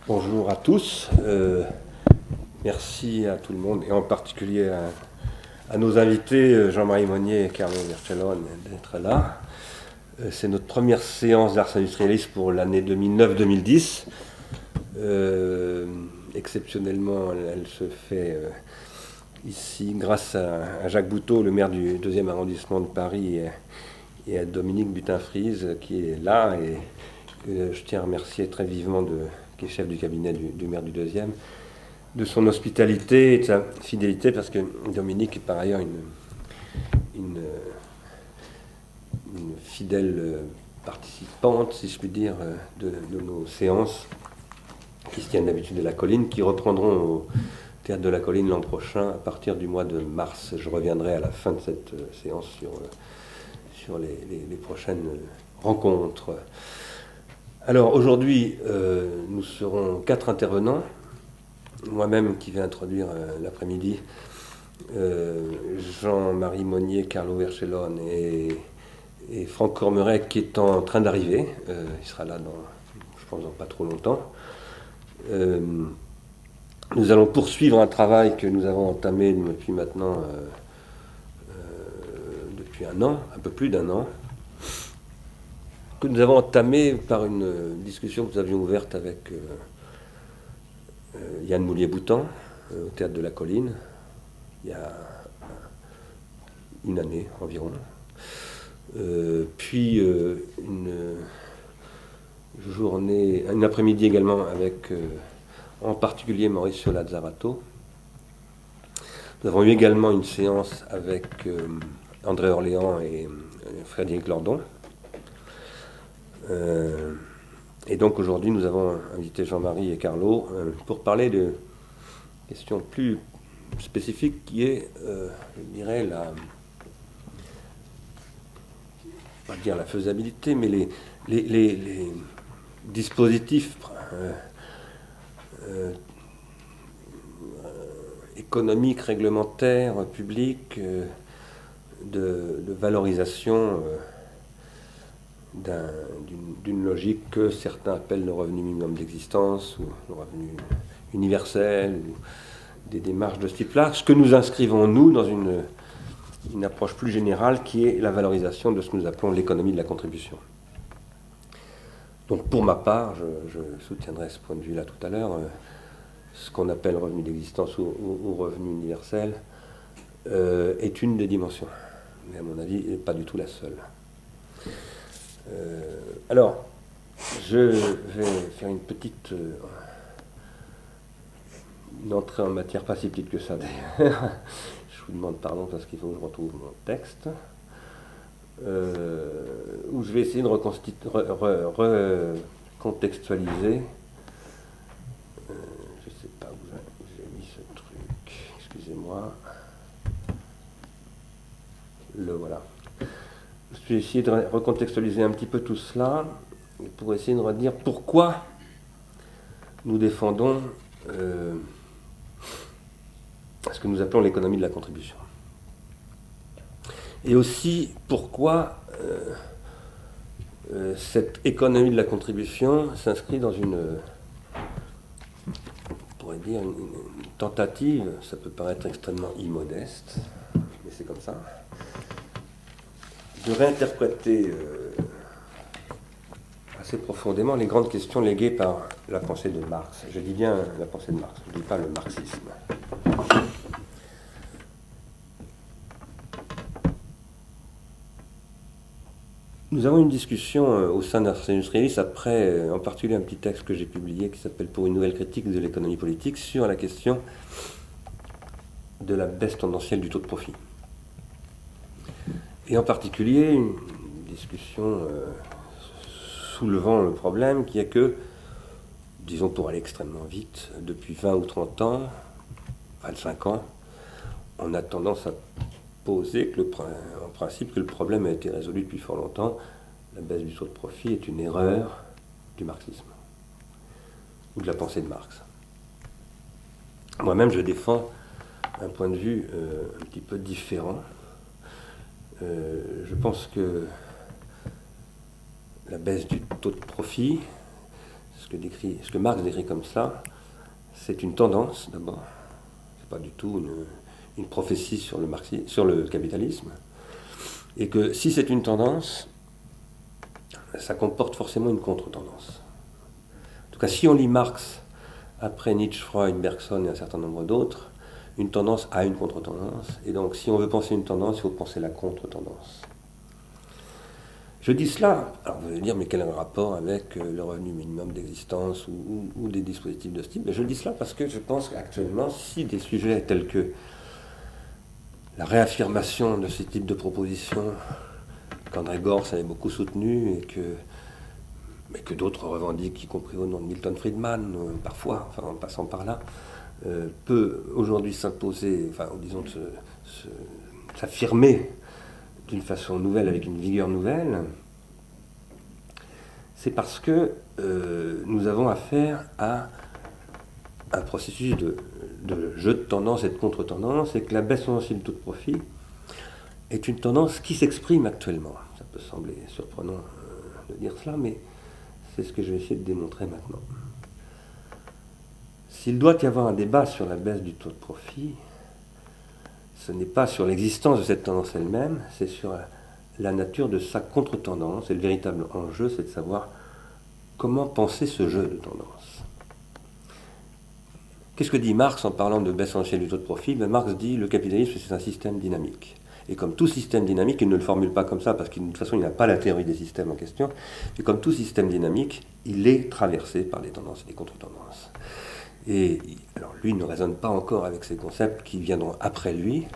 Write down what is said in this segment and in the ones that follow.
Bonjour à tous. Merci à tout le monde et en particulier à nos invités Jean-Marie Monnier et Carlo Vercellone d'être là. C'est notre première séance d'Ars Industrialis pour l'année 2009-2010. Exceptionnellement, elle se fait ici grâce à Jacques Bouteau, le maire du 2e arrondissement de Paris, et à Dominique Butin-Frise qui est là et que je tiens à remercier très vivement, qui est chef du cabinet du maire du 2e, de son hospitalité et de sa fidélité, parce que Dominique est par ailleurs une fidèle participante, si je puis dire, de nos séances qui se tiennent d'habitude de la Colline, qui reprendront au Théâtre de la Colline l'an prochain à partir du mois de mars. Je reviendrai à la fin de cette séance sur les prochaines rencontres. Alors aujourd'hui, nous serons 4 intervenants. Moi-même qui vais introduire l'après-midi, Jean-Marie Monnier, Carlo Vercellone et Franck Cormeret qui est en train d'arriver. Il sera là je pense, dans pas trop longtemps. Nous allons poursuivre un travail que nous avons entamé depuis maintenant depuis un an, un peu plus d'un an, que nous avons entamé par une discussion que nous avions ouverte avec Yann Moulier-Boutan au Théâtre de la Colline, il y a une année environ. Puis une après-midi également avec en particulier Mauricio Lazzarato. Nous avons eu également une séance avec André Orléans et Frédéric Lordon. Et donc aujourd'hui nous avons invité Jean-Marie et Carlo pour parler de questions plus spécifiques qui est, je dirais, pas dire la faisabilité, mais les dispositifs économiques, réglementaires, publics, de valorisation d'une logique que certains appellent le revenu minimum d'existence ou le revenu universel, ou des démarches de ce type-là. Ce que nous inscrivons, nous, dans une approche plus générale qui est la valorisation de ce que nous appelons l'économie de la contribution. Donc pour ma part, je soutiendrai ce point de vue-là tout à l'heure, ce qu'on appelle revenu d'existence ou revenu universel est une des dimensions, mais à mon avis, pas du tout la seule. Alors, je vais faire une petite une entrée en matière pas si petite que ça d'ailleurs. Je vous demande pardon parce qu'il faut que je retrouve mon texte, où je vais essayer de recontextualiser. Je ne sais pas où j'ai mis ce truc, excusez-moi. Le voilà. Je vais essayer de recontextualiser un petit peu tout cela pour essayer de redire pourquoi nous défendons ce que nous appelons l'économie de la contribution. Et aussi pourquoi cette économie de la contribution s'inscrit dans on pourrait dire, une tentative, ça peut paraître extrêmement immodeste, mais c'est comme ça, de réinterpréter assez profondément les grandes questions léguées par la pensée de Marx. Je dis bien la pensée de Marx, je ne dis pas le marxisme. Nous avons une discussion au sein d'Ars Industrialis après, en particulier, un petit texte que j'ai publié qui s'appelle « Pour une nouvelle critique de l'économie politique » sur la question de la baisse tendancielle du taux de profit. Et en particulier, une discussion soulevant le problème qui est que, disons pour aller extrêmement vite, depuis 20 ou 30 ans, 25 ans, on a tendance à poser en principe que le problème a été résolu depuis fort longtemps. La baisse du taux de profit est une erreur du marxisme ou de la pensée de Marx. Moi-même, je défends un point de vue un petit peu différent. Je pense que la baisse du taux de profit, ce que Marx décrit comme ça, c'est une tendance d'abord, c'est pas du tout une prophétie sur le capitalisme, et que si c'est une tendance, ça comporte forcément une contre-tendance. En tout cas, si on lit Marx après Nietzsche, Freud, Bergson et un certain nombre d'autres, une tendance a une contre-tendance, et donc si on veut penser une tendance, il faut penser la contre-tendance. Je dis cela, alors vous allez dire, mais quel est le rapport avec le revenu minimum d'existence ou des dispositifs de ce type? Mais je dis cela parce que je pense qu'actuellement, si des sujets tels que la réaffirmation de ce type de propositions qu'André Gorz avait beaucoup soutenu mais que d'autres revendiquent, y compris au nom de Milton Friedman, parfois, enfin, en passant par là, peut aujourd'hui s'imposer, enfin, disons, s'affirmer d'une façon nouvelle, avec une vigueur nouvelle, c'est parce que nous avons affaire à un processus de jeu de tendance et de contre-tendance, et que la baisse tendancielle du taux de profit est une tendance qui s'exprime actuellement. Ça peut sembler surprenant de dire cela, mais c'est ce que je vais essayer de démontrer maintenant. S'il doit y avoir un débat sur la baisse du taux de profit, ce n'est pas sur l'existence de cette tendance elle-même, c'est sur la nature de sa contre-tendance. Et le véritable enjeu, c'est de savoir comment penser ce jeu de tendance. Qu'est-ce que dit Marx en parlant de baisse tendancielle du taux de profit? Marx dit que le capitalisme, c'est un système dynamique. Et comme tout système dynamique, il ne le formule pas comme ça, parce que de toute façon, il n'a pas la théorie des systèmes en question, mais comme tout système dynamique, il est traversé par des tendances et des contre-tendances. Et alors lui ne raisonne pas encore avec ces concepts qui viendront après lui,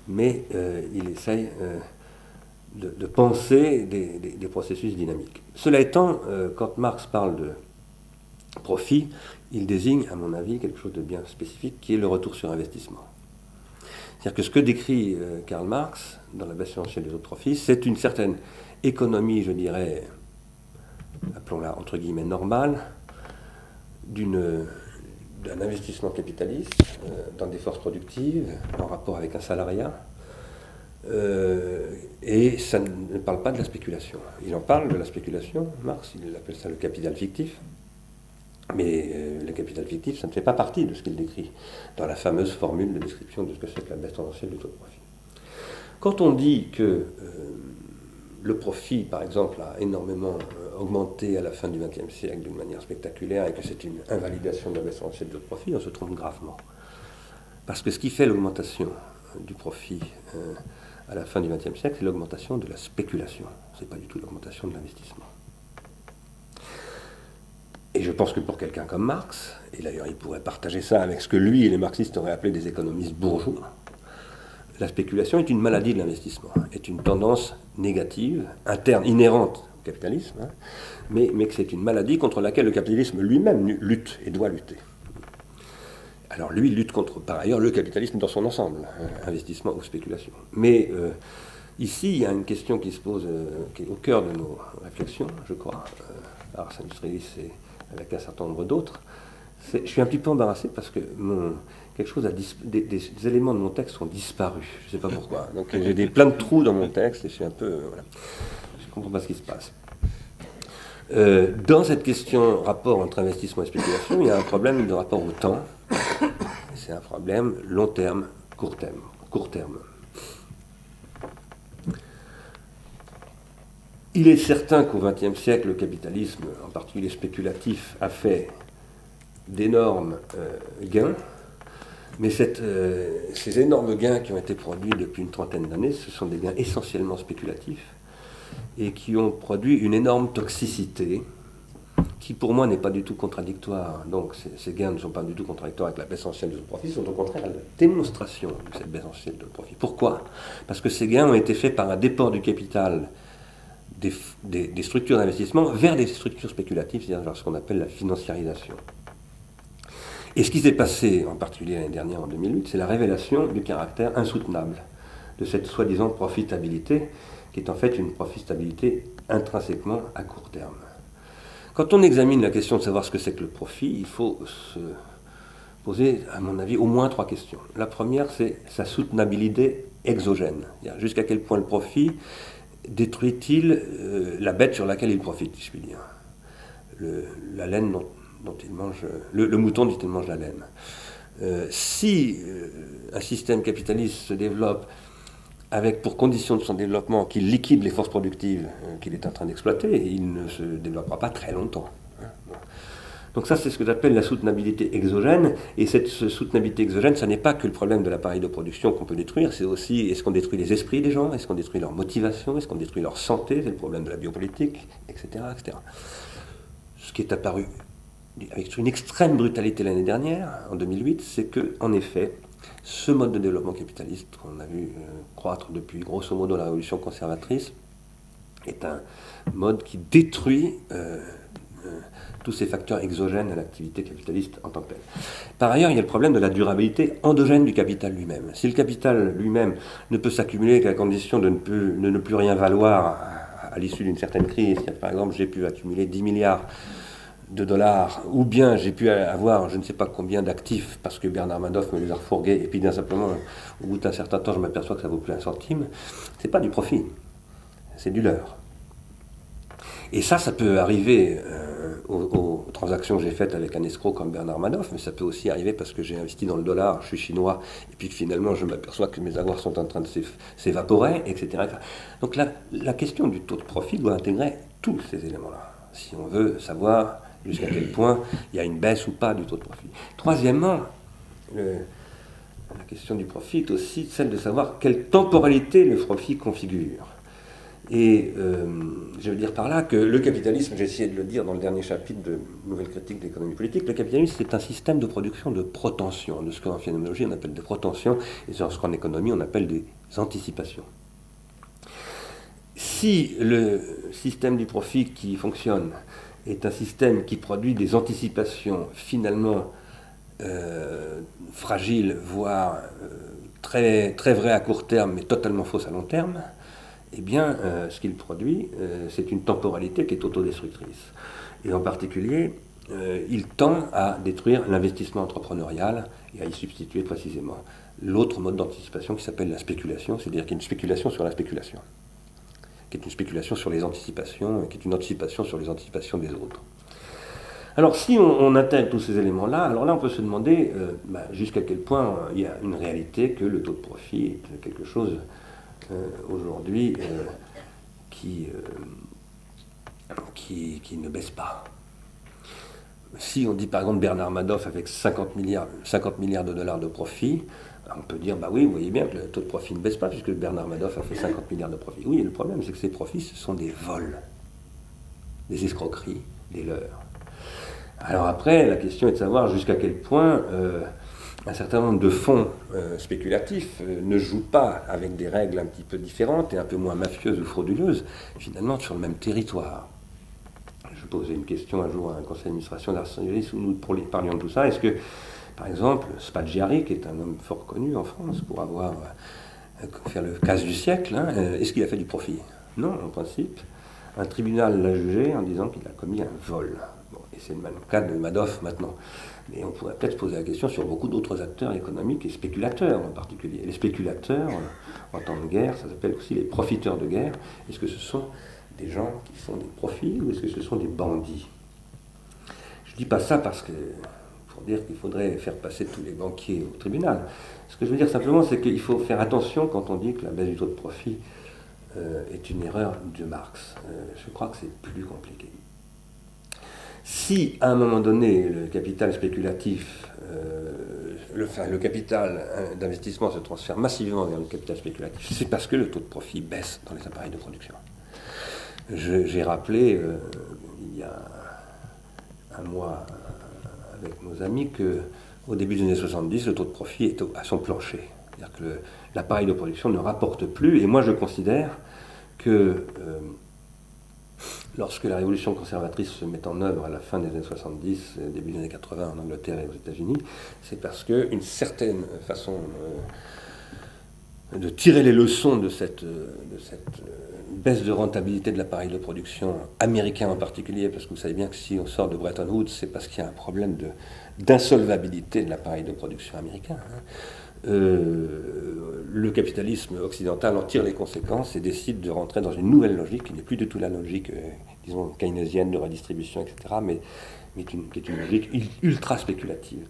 mais il essaye de penser des processus dynamiques. Cela étant, quand Marx parle de profit, il désigne, à mon avis, quelque chose de bien spécifique, qui est le retour sur investissement. C'est-à-dire que ce que décrit Karl Marx dans la baisse tendancielle du taux de profit, c'est une certaine économie, je dirais, appelons-la entre guillemets normale, d'un investissement capitaliste dans des forces productives, en rapport avec un salariat, et ça ne parle pas de la spéculation. Il en parle de la spéculation, Marx, il appelle ça le capital fictif, mais le capital fictif, ça ne fait pas partie de ce qu'il décrit dans la fameuse formule de description de ce que c'est que la baisse tendancielle du taux de profit. Quand on dit que le profit, par exemple, a énormément augmenté à la fin du XXe siècle d'une manière spectaculaire et que c'est une invalidation de la baisse tendancielle du taux de profit, on se trompe gravement. Parce que ce qui fait l'augmentation du profit à la fin du XXe siècle, c'est l'augmentation de la spéculation. Ce n'est pas du tout l'augmentation de l'investissement. Et je pense que pour quelqu'un comme Marx, et d'ailleurs il pourrait partager ça avec ce que lui et les marxistes auraient appelé des économistes bourgeois, la spéculation est une maladie de l'investissement, est une tendance négative, interne, inhérente au capitalisme, mais que c'est une maladie contre laquelle le capitalisme lui-même lutte et doit lutter. Alors lui lutte contre, par ailleurs, le capitalisme dans son ensemble, investissement ou spéculation. Mais ici, il y a une question qui se pose, qui est au cœur de nos réflexions, je crois, Ars Industrialis et avec un certain nombre d'autres. Je suis un petit peu embarrassé parce que des éléments de mon texte ont disparu. Je ne sais pas pourquoi. Donc j'ai plein de trous dans mon texte et je suis un peu... voilà. Je ne comprends pas ce qui se passe. Dans cette question rapport entre investissement et spéculation, il y a un problème de rapport au temps. C'est un problème long terme, court terme. Il est certain qu'au XXe siècle, le capitalisme, en particulier spéculatif, a fait d'énormes gains, mais ces énormes gains qui ont été produits depuis une trentaine d'années, ce sont des gains essentiellement spéculatifs et qui ont produit une énorme toxicité qui, pour moi, n'est pas du tout contradictoire. Donc, ces gains ne sont pas du tout contradictoires avec la baisse tendancielle de profit, sont au contraire la démonstration de cette baisse tendancielle de profit. Pourquoi? Parce que ces gains ont été faits par un déport du capital des structures d'investissement vers des structures spéculatives, c'est-à-dire ce qu'on appelle la financiarisation. Et ce qui s'est passé, en particulier l'année dernière, en 2008, c'est la révélation du caractère insoutenable de cette soi-disant profitabilité, qui est en fait une profitabilité intrinsèquement à court terme. Quand on examine la question de savoir ce que c'est que le profit, il faut se poser, à mon avis, au moins 3 questions. La première, c'est sa soutenabilité exogène. C'est-à-dire jusqu'à quel point le profit détruit-il la bête sur laquelle il profite, si je puis dire. la laine dont il mange, le mouton dont il mange la laine. Si un système capitaliste se développe avec pour condition de son développement qu'il liquide les forces productives qu'il est en train d'exploiter, il ne se développera pas très longtemps. Donc ça, c'est ce que j'appelle la soutenabilité exogène. Et cette soutenabilité exogène, ça n'est pas que le problème de l'appareil de production qu'on peut détruire, c'est aussi est-ce qu'on détruit les esprits des gens, est-ce qu'on détruit leur motivation, est-ce qu'on détruit leur santé, c'est le problème de la biopolitique, etc., etc. Ce qui est apparu avec une extrême brutalité l'année dernière, en 2008, c'est que, en effet, ce mode de développement capitaliste qu'on a vu croître depuis grosso modo la révolution conservatrice est un mode qui détruit tous ces facteurs exogènes à l'activité capitaliste en tant que telle. Par ailleurs, il y a le problème de la durabilité endogène du capital lui-même. Si le capital lui-même ne peut s'accumuler qu'à condition de ne plus rien valoir à l'issue d'une certaine crise, par exemple j'ai pu accumuler 10 milliards de dollars, ou bien j'ai pu avoir je ne sais pas combien d'actifs parce que Bernard Madoff me les a refourgués, et puis d'un simplement, au bout d'un certain temps, je m'aperçois que ça vaut plus un centime, c'est pas du profit, c'est du leurre. Et ça peut arriver aux transactions que j'ai faites avec un escroc comme Bernard Madoff, mais ça peut aussi arriver parce que j'ai investi dans le dollar, je suis chinois, et puis que finalement je m'aperçois que mes avoirs sont en train de s'évaporer, etc. Donc la question du taux de profit doit intégrer tous ces éléments-là, si on veut savoir jusqu'à quel point il y a une baisse ou pas du taux de profit. Troisièmement, la question du profit est aussi celle de savoir quelle temporalité le profit configure. Et je veux dire par là que le capitalisme, j'ai essayé de le dire dans le dernier chapitre de Nouvelle critique de l'économie politique, le capitalisme c'est un système de production de protension, de ce qu'en phénoménologie on appelle des protensions, et ce qu'en économie on appelle des anticipations. Si le système du profit qui fonctionne est un système qui produit des anticipations finalement fragiles, voire très, très vraies à court terme, mais totalement fausses à long terme, eh bien, ce qu'il produit, c'est une temporalité qui est autodestructrice. Et en particulier, il tend à détruire l'investissement entrepreneurial et à y substituer précisément l'autre mode d'anticipation qui s'appelle la spéculation, c'est-à-dire qu'il y a une spéculation sur la spéculation, qui est une spéculation sur les anticipations, qui est une anticipation sur les anticipations des autres. Alors si on intègre tous ces éléments-là, alors là on peut se demander jusqu'à quel point il y a une réalité que le taux de profit est quelque chose aujourd'hui qui ne baisse pas. Si on dit par exemple Bernard Madoff avec 50 milliards de dollars de profit, on peut dire, oui, vous voyez bien que le taux de profit ne baisse pas puisque Bernard Madoff a fait 50 milliards de profit. Oui, et le problème c'est que ces profits, ce sont des vols, des escroqueries, des leurres. Alors après, la question est de savoir jusqu'à quel point un certain nombre de fonds spéculatifs ne jouent pas avec des règles un petit peu différentes et un peu moins mafieuses ou frauduleuses, finalement sur le même territoire. Je posais une question un jour à un conseil d'administration d'Arseniolis où nous parlions de tout ça. Est-ce que, par exemple, Spaggiari, qui est un homme fort connu en France pour avoir fait le casse du siècle, est-ce qu'il a fait du profit? Non, en principe. Un tribunal l'a jugé en disant qu'il a commis un vol. Bon, et c'est le même cas de Madoff maintenant. Mais on pourrait peut-être se poser la question sur beaucoup d'autres acteurs économiques et spéculateurs en particulier. Les spéculateurs, en temps de guerre, ça s'appelle aussi les profiteurs de guerre. Est-ce que ce sont des gens qui font des profits ou est-ce que ce sont des bandits? Je ne dis pas ça parce que pour dire qu'il faudrait faire passer tous les banquiers au tribunal. Ce que je veux dire simplement, c'est qu'il faut faire attention quand on dit que la baisse du taux de profit est une erreur de Marx. Je crois que c'est plus compliqué. Si, à un moment donné, le capital spéculatif, le capital d'investissement se transfère massivement vers le capital spéculatif, c'est parce que le taux de profit baisse dans les appareils de production. J'ai rappelé, il y a un mois, avec nos amis, qu'au début des années 70, le taux de profit est à son plancher. C'est-à-dire que l'appareil de production ne rapporte plus, et moi je considère que lorsque la révolution conservatrice se met en œuvre à la fin des années 70, début des années 80 en Angleterre et aux États-Unis, c'est parce qu'une certaine façon de tirer les leçons de cette baisse de rentabilité de l'appareil de production américain en particulier, parce que vous savez bien que si on sort de Bretton Woods, c'est parce qu'il y a un problème d'insolvabilité de l'appareil de production américain. le capitalisme occidental en tire les conséquences et décide de rentrer dans une nouvelle logique qui n'est plus du tout la logique, disons, keynésienne de redistribution, etc., mais qui est une logique ultra spéculative.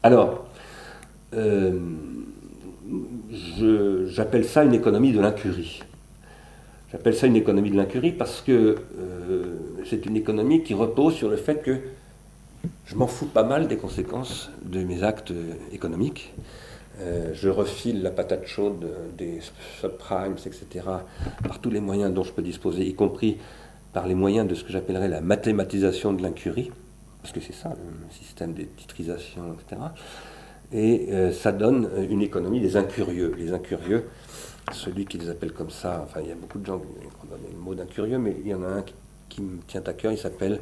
Alors, j'appelle ça une économie de l'incurie. J'appelle ça une économie de l'incurie parce que c'est une économie qui repose sur le fait que je m'en fous pas mal des conséquences de mes actes économiques. Je refile la patate chaude des subprimes, etc., par tous les moyens dont je peux disposer, y compris par les moyens de ce que j'appellerais la mathématisation de l'incurie, parce que c'est ça le système des titrisations, etc. Et ça donne une économie des incurieux. Les incurieux, celui qui les appelle comme ça, enfin il y a beaucoup de gens qui ont donné le mot d'incurieux, mais il y en a un qui me tient à cœur, il s'appelle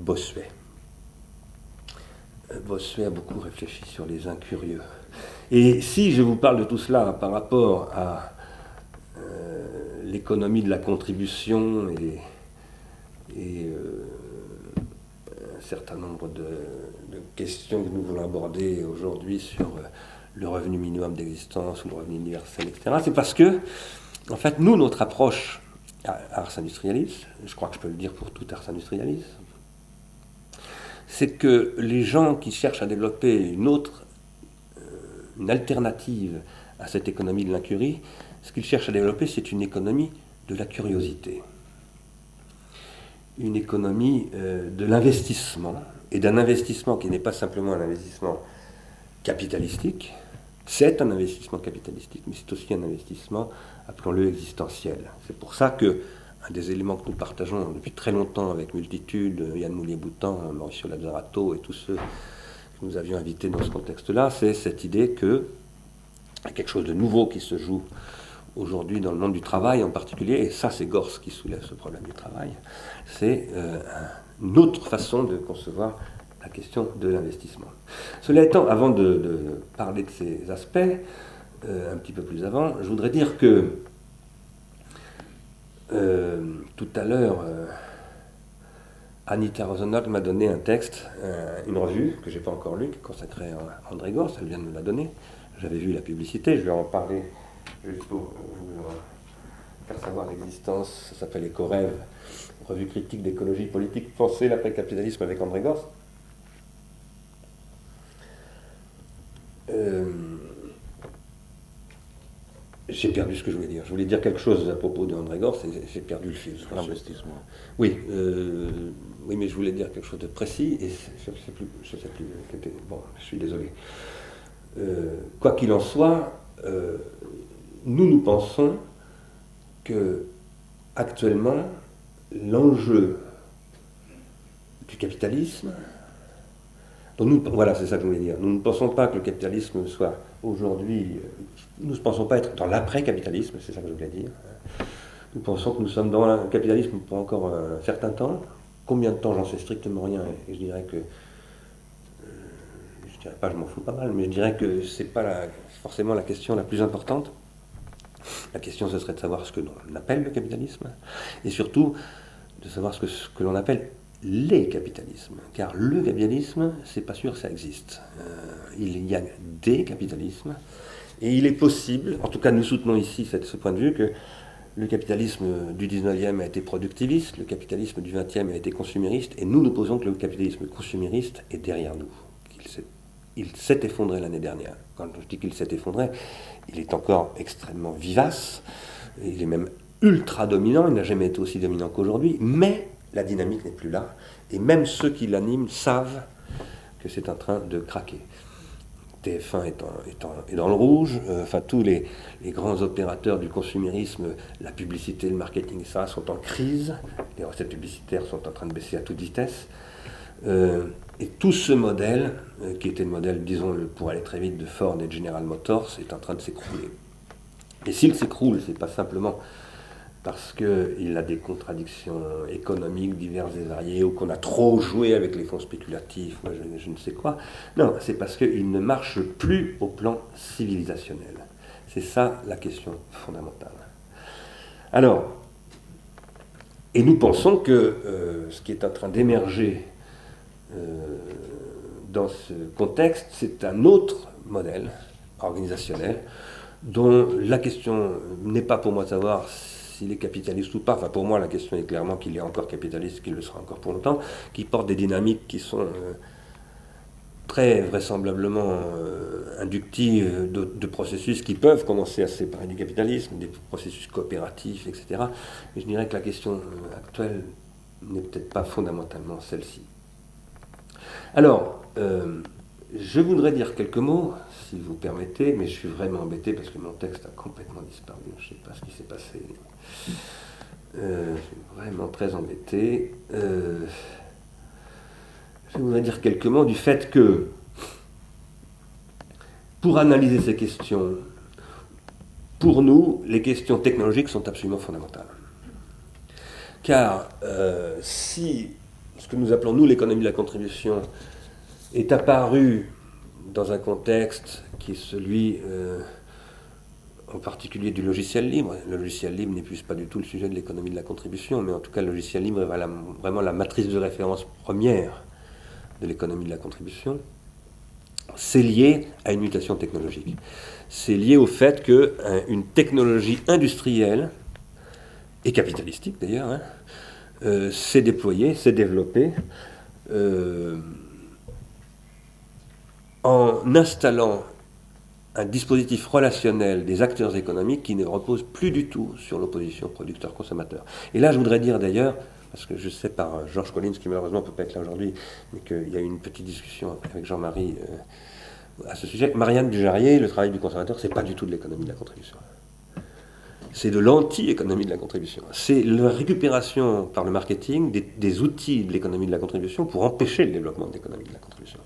Bossuet. Bossuet a beaucoup réfléchi sur les incurieux. Et si je vous parle de tout cela par rapport à l'économie de la contribution et un certain nombre de questions que nous voulons aborder aujourd'hui sur le revenu minimum d'existence ou le revenu universel, etc., c'est parce que, en fait, nous, notre approche à Ars Industrialis, je crois que je peux le dire pour tout Ars Industrialis, c'est que les gens qui cherchent à développer une alternative à cette économie de l'incurie, ce qu'ils cherchent à développer, c'est une économie de la curiosité, une économie de l'investissement, et d'un investissement qui n'est pas simplement un investissement capitalistique, c'est un investissement capitalistique, mais c'est aussi un investissement, appelons-le existentiel. C'est pour ça que un des éléments que nous partageons depuis très longtemps avec multitude, Yann Moulier-Boutan, Mauricio Lazzarato et tous ceux que nous avions invités dans ce contexte-là, c'est cette idée qu'il y a quelque chose de nouveau qui se joue aujourd'hui dans le monde du travail en particulier, et ça c'est Gorz qui soulève ce problème du travail, c'est une autre façon de concevoir la question de l'investissement. Cela étant, avant de parler de ces aspects, un petit peu plus avant, je voudrais dire que tout à l'heure, Anita Rosenberg m'a donné un texte, une revue que je n'ai pas encore lue, qui est consacrée à André Gorz, elle vient de me la donner. J'avais vu la publicité, je vais en parler juste pour vous faire savoir l'existence. Ça s'appelle Éco-Rêve, revue critique d'écologie politique, penser l'après-capitalisme avec André Gorz. J'ai perdu ce que je voulais dire. Je voulais dire quelque chose à propos de André Gorz et j'ai perdu le fil. L'investissement. Oui, oui, mais je voulais dire quelque chose de précis et je ne sais plus. Bon, je suis désolé. Quoi qu'il en soit, nous pensons que actuellement l'enjeu du capitalisme, voilà, c'est ça que je voulais dire. Nous ne pensons pas que le capitalisme soit aujourd'hui, nous ne pensons pas être dans l'après-capitalisme, c'est ça que je voulais dire. Nous pensons que nous sommes dans le capitalisme pour encore un certain temps. Combien de temps, j'en sais strictement rien, et je dirais que, je dirais pas je m'en fous pas mal, mais je dirais que c'est pas forcément la question la plus importante. La question, ce serait de savoir ce que l'on appelle le capitalisme, et surtout de savoir ce que l'on appelle les capitalismes. Car le capitalisme, c'est pas sûr que ça existe. Il y a des capitalismes, et il est possible, en tout cas nous soutenons ici ce point de vue, que le capitalisme du 19e a été productiviste, le capitalisme du 20e a été consumériste, et nous posons que le capitalisme consumériste est derrière nous. Il s'est effondré l'année dernière. Quand je dis qu'il s'est effondré, il est encore extrêmement vivace, il est même ultra dominant, il n'a jamais été aussi dominant qu'aujourd'hui, mais la dynamique n'est plus là, et même ceux qui l'animent savent que c'est en train de craquer. TF1 est dans le rouge, enfin tous les grands opérateurs du consumérisme, la publicité, le marketing, ça, sont en crise, les recettes publicitaires sont en train de baisser à toute vitesse, et tout ce modèle, qui était le modèle, disons, pour aller très vite, de Ford et de General Motors, est en train de s'écrouler. Et s'il s'écroule, c'est pas simplement parce qu'il a des contradictions économiques diverses et variées, ou qu'on a trop joué avec les fonds spéculatifs, je ne sais quoi. Non, c'est parce qu'il ne marche plus au plan civilisationnel. C'est ça la question fondamentale. Alors, et nous pensons que ce qui est en train d'émerger dans ce contexte, c'est un autre modèle organisationnel, dont la question n'est pas pour moi de savoir s'il est capitaliste ou pas. Enfin, pour moi, la question est clairement qu'il est encore capitaliste, qu'il le sera encore pour longtemps, qui porte des dynamiques qui sont très vraisemblablement inductives de processus qui peuvent commencer à se séparer du capitalisme, des processus coopératifs, etc. Mais je dirais que la question actuelle n'est peut-être pas fondamentalement celle-ci. Alors, je voudrais dire quelques mots, si vous permettez, mais je suis vraiment embêté parce que mon texte a complètement disparu. Je ne sais pas ce qui s'est passé. Je suis vraiment très embêté. Je voudrais dire quelques mots du fait que, pour analyser ces questions, pour nous, les questions technologiques sont absolument fondamentales. Car si ce que nous appelons, nous, l'économie de la contribution, est apparu dans un contexte qui est celui, en particulier, du logiciel libre. Le logiciel libre n'épuise pas du tout le sujet de l'économie de la contribution, mais en tout cas, le logiciel libre est vraiment la matrice de référence première de l'économie de la contribution. C'est lié à une mutation technologique. C'est lié au fait qu'une technologie industrielle, et capitalistique d'ailleurs, s'est déployée, s'est développée, en installant un dispositif relationnel des acteurs économiques qui ne repose plus du tout sur l'opposition producteur-consommateur. Et là, je voudrais dire d'ailleurs, parce que je sais par Georges Collins, qui malheureusement ne peut pas être là aujourd'hui, mais qu'il y a eu une petite discussion avec Jean-Marie à ce sujet. Marianne Dujarrier, le travail du consommateur, c'est pas du tout de l'économie de la contribution. C'est de l'anti-économie de la contribution. C'est la récupération par le marketing des outils de l'économie de la contribution pour empêcher le développement de l'économie de la contribution.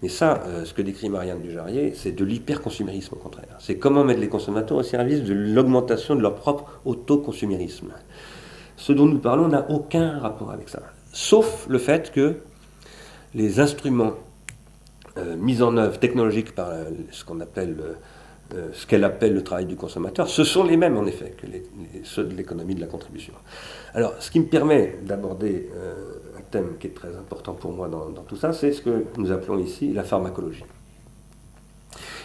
Mais ça, ce que décrit Marianne Dujarrier, c'est de l'hyperconsumérisme au contraire. C'est comment mettre les consommateurs au service de l'augmentation de leur propre autoconsumérisme. Ce dont nous parlons n'a aucun rapport avec ça. Sauf le fait que les instruments mis en œuvre technologiques par ce qu'elle appelle le travail du consommateur, ce sont les mêmes en effet que ceux de l'économie de la contribution. Alors, ce qui me permet d'aborder un thème qui est très important pour moi dans tout ça, c'est ce que nous appelons ici la pharmacologie.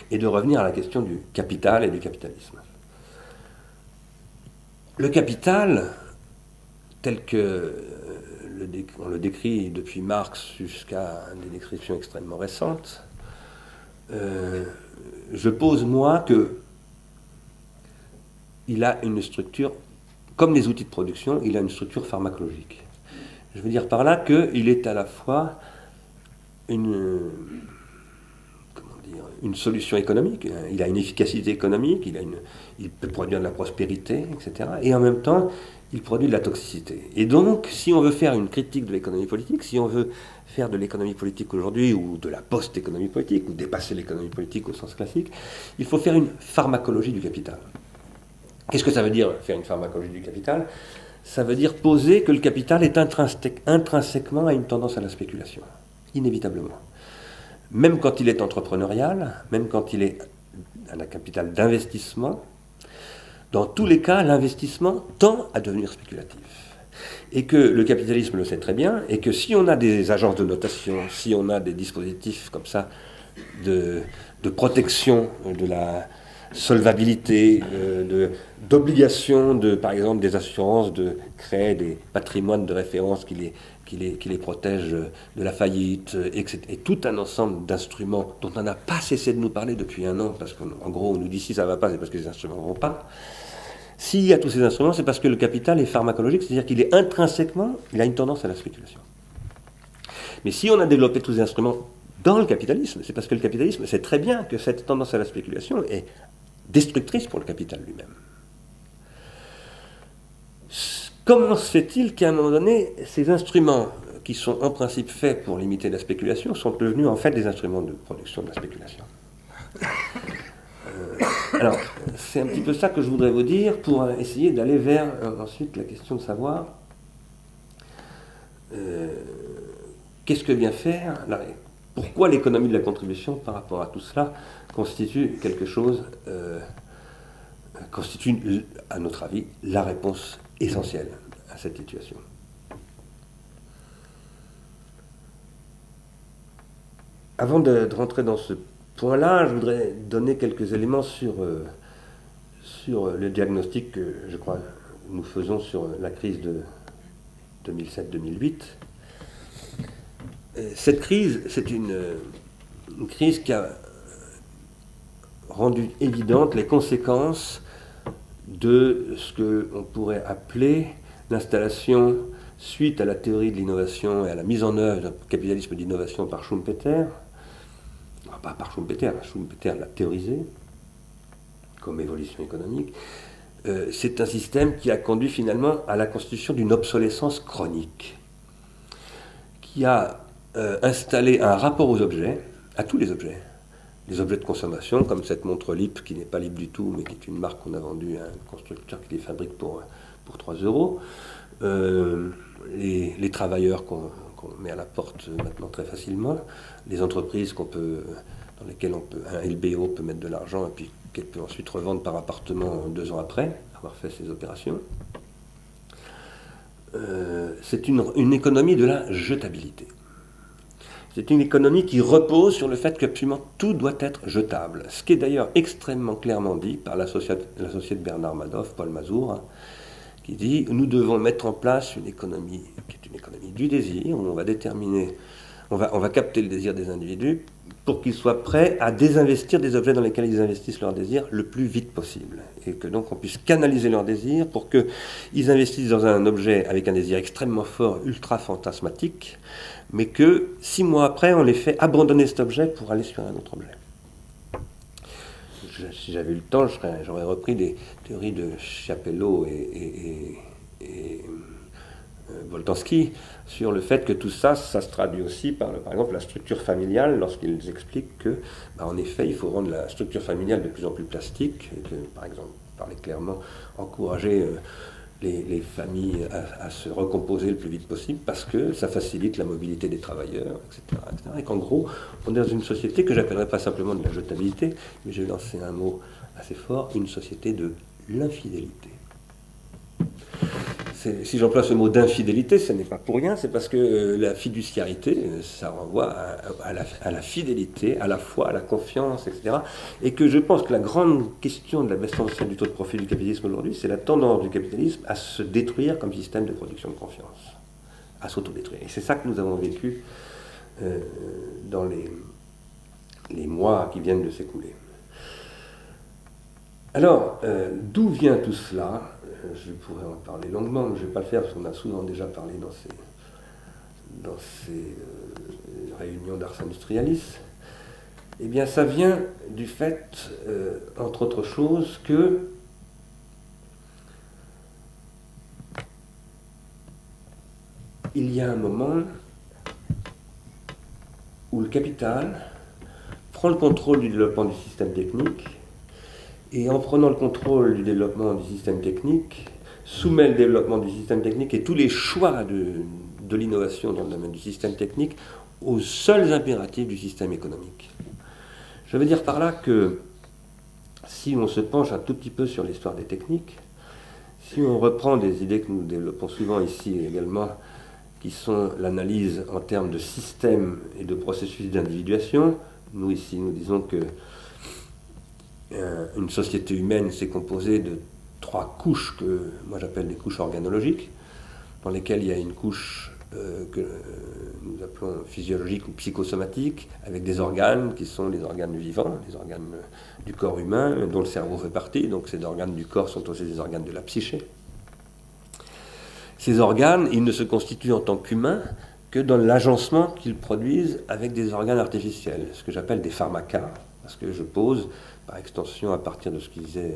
Et de revenir à la question du capital et du capitalisme. Le capital, tel que on le décrit depuis Marx jusqu'à des descriptions extrêmement récentes, je pose, moi, qu'il a une structure, comme les outils de production, il a une structure pharmacologique. Je veux dire par là qu'il est à la fois une solution économique, il a une efficacité économique, il peut produire de la prospérité, etc. Et en même temps, il produit de la toxicité. Et donc, si on veut faire une critique de l'économie politique, si on veut faire de l'économie politique aujourd'hui, ou de la post-économie politique, ou dépasser l'économie politique au sens classique, il faut faire une pharmacologie du capital. Qu'est-ce que ça veut dire, faire une pharmacologie du capital ? Ça veut dire poser que le capital est intrinsèquement à une tendance à la spéculation, inévitablement. Même quand il est entrepreneurial, même quand il est un capital d'investissement, dans tous les cas, l'investissement tend à devenir spéculatif. Et que le capitalisme le sait très bien, et que si on a des agences de notation, si on a des dispositifs comme ça de protection de la solvabilité, d'obligation, par exemple, des assurances de créer des patrimoines de référence qui les protègent de la faillite, et tout un ensemble d'instruments dont on n'a pas cessé de nous parler depuis un an, parce qu'en gros, on nous dit si ça ne va pas, c'est parce que les instruments ne vont pas. S'il y a tous ces instruments, c'est parce que le capital est pharmacologique, c'est-à-dire qu'il est intrinsèquement, il a une tendance à la spéculation. Mais si on a développé tous ces instruments dans le capitalisme, c'est parce que le capitalisme sait très bien que cette tendance à la spéculation est destructrice pour le capital lui-même. Comment se fait-il qu'à un moment donné, ces instruments qui sont en principe faits pour limiter la spéculation sont devenus en fait des instruments de production de la spéculation ? Alors, c'est un petit peu ça que je voudrais vous dire pour essayer d'aller vers ensuite la question de savoir qu'est-ce que vient faire, pourquoi l'économie de la contribution par rapport à tout cela constitue quelque chose, constitue à notre avis la réponse essentielle à cette situation. Avant de rentrer dans ce point-là, je voudrais donner quelques éléments sur le diagnostic que je crois nous faisons sur la crise de 2007-2008. Cette crise, c'est une crise qui a rendu évidentes les conséquences de ce qu'on pourrait appeler l'installation, suite à la théorie de l'innovation et à la mise en œuvre d'un capitalisme d'innovation par Schumpeter. Enfin, pas par Schumpeter l'a théorisé comme évolution économique. C'est un système qui a conduit finalement à la constitution d'une obsolescence chronique, qui a installé un rapport aux objets, à tous les objets de consommation, comme cette montre Lip qui n'est pas Lip du tout, mais qui est une marque qu'on a vendue à un constructeur qui les fabrique pour 3 euros. Les travailleurs qu'on met à la porte maintenant très facilement, les entreprises dans lesquelles un LBO peut mettre de l'argent et puis qu'elle peut ensuite revendre par appartement 2 ans après avoir fait ces opérations. C'est une économie de la jetabilité. C'est une économie qui repose sur le fait qu'absolument tout doit être jetable. Ce qui est d'ailleurs extrêmement clairement dit par l'associé de Bernard Madoff, Paul Mazur, qui dit « Nous devons mettre en place une économie qui est une économie du désir, où on va déterminer, on va capter le désir des individus pour qu'ils soient prêts à désinvestir des objets dans lesquels ils investissent leur désir le plus vite possible. Et que donc on puisse canaliser leur désir pour qu'ils investissent dans un objet avec un désir extrêmement fort, ultra fantasmatique, mais que 6 mois après, on les fait abandonner cet objet pour aller sur un autre objet. » Si j'avais eu le temps, j'aurais repris des théories de Chiapello et Boltanski sur le fait que tout ça, ça se traduit aussi par exemple, la structure familiale, lorsqu'ils expliquent que, en effet, il faut rendre la structure familiale de plus en plus plastique, et que, par exemple, parler clairement, encourager les familles à se recomposer le plus vite possible, parce que ça facilite la mobilité des travailleurs, etc. Et qu'en gros, on est dans une société que j'appellerais pas simplement de la jetabilité, mais j'ai lancé un mot assez fort, une société de l'infidélité. Si j'emploie ce mot d'infidélité, ce n'est pas pour rien, c'est parce que la fiduciarité, ça renvoie à la fidélité, à la foi, à la confiance, etc. Et que je pense que la grande question de la baisse tendancielle du taux de profit du capitalisme aujourd'hui, c'est la tendance du capitalisme à se détruire comme système de production de confiance, à s'autodétruire. Et c'est ça que nous avons vécu dans les mois qui viennent de s'écouler. Alors, d'où vient tout cela ? Je pourrais en parler longuement, mais je ne vais pas le faire parce qu'on a souvent déjà parlé dans ces réunions d'Ars Industrialis. Eh bien, ça vient du fait, entre autres choses, que il y a un moment où le capital prend le contrôle du développement du système technique. Et en prenant le contrôle du développement du système technique, soumet le développement du système technique et tous les choix de l'innovation dans le domaine du système technique aux seuls impératifs du système économique. Je veux dire par là que si on se penche un tout petit peu sur l'histoire des techniques, si on reprend des idées que nous développons souvent ici également, qui sont l'analyse en termes de système et de processus d'individuation, nous ici nous disons que une société humaine, c'est composé de 3 couches que moi j'appelle des couches organologiques, dans lesquelles il y a une couche que nous appelons physiologique ou psychosomatique, avec des organes qui sont les organes vivants, les organes du corps humain, dont le cerveau fait partie, donc ces organes du corps sont aussi des organes de la psyché. Ces organes, ils ne se constituent en tant qu'humains que dans l'agencement qu'ils produisent avec des organes artificiels, ce que j'appelle des pharmacas, parce que je pose, par extension, à partir de ce qu'il disait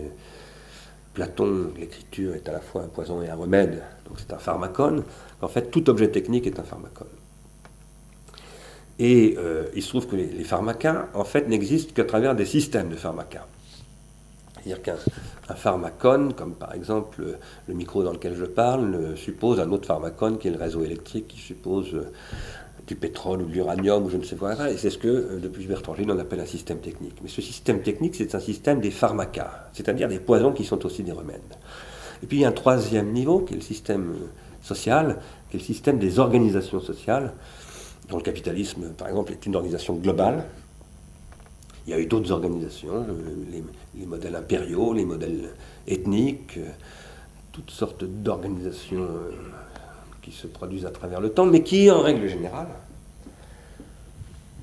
Platon, l'écriture est à la fois un poison et un remède, donc c'est un pharmacone. En fait, tout objet technique est un pharmacone. Et il se trouve que les pharmacas, en fait, n'existent qu'à travers des systèmes de pharmacas. C'est-à-dire qu'un pharmacone, comme par exemple le micro dans lequel je parle, suppose un autre pharmacone qui est le réseau électrique, qui suppose du pétrole ou de l'uranium ou je ne sais quoi, et c'est ce que depuis Bertangine on appelle un système technique. Mais ce système technique, c'est un système des pharmacas, c'est-à-dire des poisons qui sont aussi des remèdes. Et puis il y a un troisième niveau qui est le système social, qui est le système des organisations sociales, dont le capitalisme par exemple est une organisation globale, Il y a eu d'autres organisations, les modèles impériaux, les modèles ethniques, toutes sortes d'organisations qui se produisent à travers le temps, mais qui, en règle générale,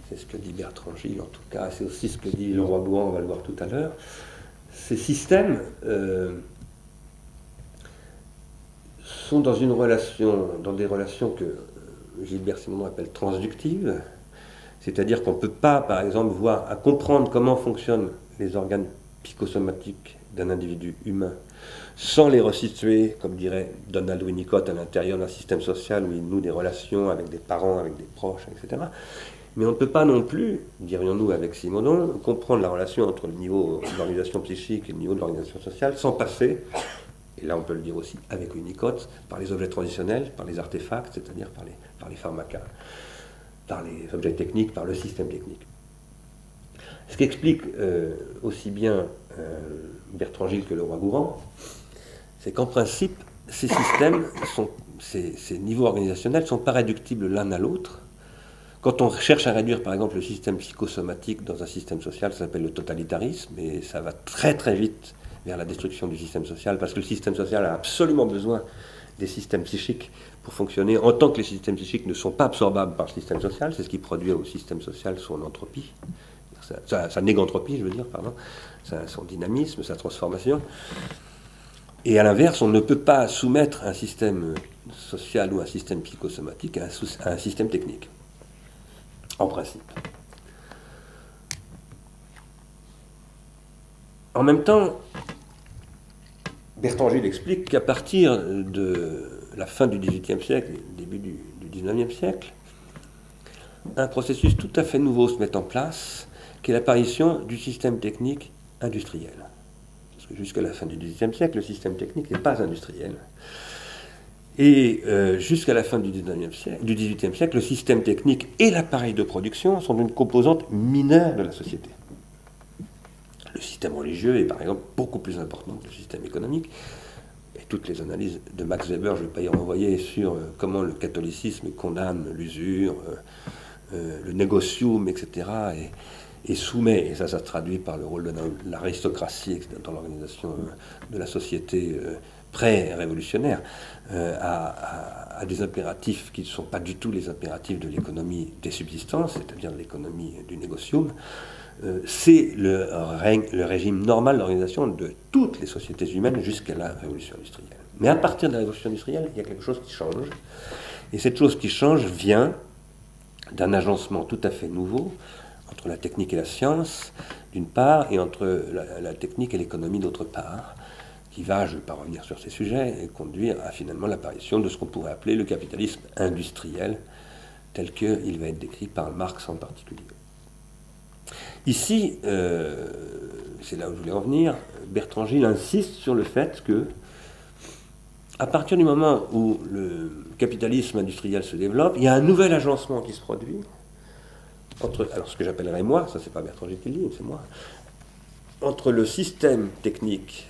c'est ce que dit Bertrand Gilles en tout cas, c'est aussi ce que dit Leroi-Gourhan, on va le voir tout à l'heure, ces systèmes sont dans des relations que Gilbert Simondon appelle transductives, c'est-à-dire qu'on ne peut pas, par exemple, voir à comprendre comment fonctionnent les organes psychosomatiques d'un individu humain sans les resituer, comme dirait Donald Winnicott, à l'intérieur d'un système social où il noue des relations avec des parents, avec des proches, etc. Mais on ne peut pas non plus, dirions-nous avec Simondon, comprendre la relation entre le niveau de l'organisation psychique et le niveau de l'organisation sociale sans passer, et là on peut le dire aussi avec Winnicott, par les objets transitionnels, par les artefacts, c'est-à-dire par les pharmacas, par les objets techniques, par le système technique. Ce qui explique aussi bien Bertrand Gilles que Leroi-Gourhan, c'est qu'en principe, ces systèmes, ces niveaux organisationnels ne sont pas réductibles l'un à l'autre. Quand on cherche à réduire, par exemple, le système psychosomatique dans un système social, ça s'appelle le totalitarisme, et ça va très très vite vers la destruction du système social, parce que le système social a absolument besoin des systèmes psychiques pour fonctionner, en tant que les systèmes psychiques ne sont pas absorbables par le système social, c'est ce qui produit au système social son entropie, sa négantropie, je veux dire, pardon, son dynamisme, sa transformation. Et à l'inverse, on ne peut pas soumettre un système social ou un système psychosomatique à un système technique, en principe. En même temps, Bertrand Gilles explique qu'à partir de la fin du XVIIIe siècle et début du XIXe siècle, un processus tout à fait nouveau se met en place, qui est l'apparition du système technique industriel. Parce que jusqu'à la fin du XVIIIe siècle, le système technique n'est pas industriel. Et jusqu'à la fin du XVIIIe siècle, le système technique et l'appareil de production sont une composante mineure de la société. Le système religieux est par exemple beaucoup plus important que le système économique. Et toutes les analyses de Max Weber, je ne vais pas y renvoyer, sur comment le catholicisme condamne l'usure, le négocium, etc., et soumet, et ça se traduit par le rôle de l'aristocratie dans l'organisation de la société pré-révolutionnaire, à des impératifs qui ne sont pas du tout les impératifs de l'économie des subsistances, c'est-à-dire de l'économie du négocium. C'est le régime normal d'organisation de toutes les sociétés humaines jusqu'à la révolution industrielle. Mais à partir de la révolution industrielle, il y a quelque chose qui change. Et cette chose qui change vient d'un agencement tout à fait nouveau entre la technique et la science, d'une part, et entre la technique et l'économie, d'autre part, qui va, je ne vais pas revenir sur ces sujets, conduire à finalement l'apparition de ce qu'on pourrait appeler le capitalisme industriel, tel qu'il va être décrit par Marx en particulier. Ici, c'est là où je voulais en venir, Bertrand Gilles insiste sur le fait que, à partir du moment où le capitalisme industriel se développe, il y a un nouvel agencement qui se produit entre, alors ce que j'appellerais moi, ça c'est pas Bertrand Gilles qui le dit, c'est moi, entre le système technique,